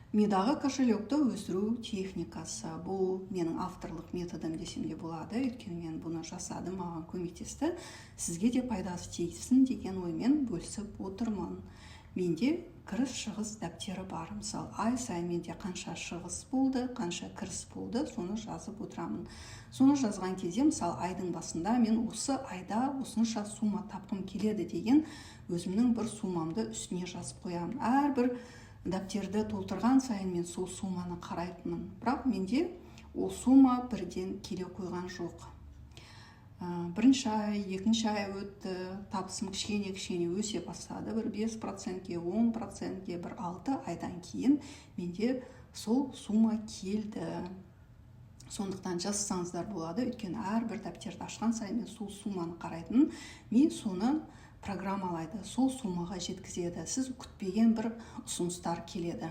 мидағы кошелекті өсіру техникасы. Бұл менің авторлық методым десем де болады, өйткені мен бұны жасадым, маған көмектесті. Сізге де пайдасы тиесін деген оймен бөлісіп отырмын. Менде кіріс шығыс дәптері бар. Мысалы, ай сайын менде қанша шығыс болды, қанша кіріс болды, соны жазып отырамын. Соны жазған кезде, мысалы, айдың басында мен осы айда осынша сума тапқым келеді деген өзімнің бір сумамды үстіне жазып қоямын. Әрбір дәптерді толтырған сайын мен сол суманы қарайтынмын. Бірақ менде ол сума бірден келе қойған жоқ. Бірінші ай, екінші ай өтті, табысым кішкене өсе бастады. Бір 5%-ке, 10%-ке, бір 6 айдан кейін менде сол сума келді. Сондықтан жазсаңыздар болады, өйткені әрбір дәптерді ашқан сайын мен сол суманы қарайтын, мен соны программалайды, сол сумаға жеткізеді. Сіз күтпеген бір ұсыныстар келеді.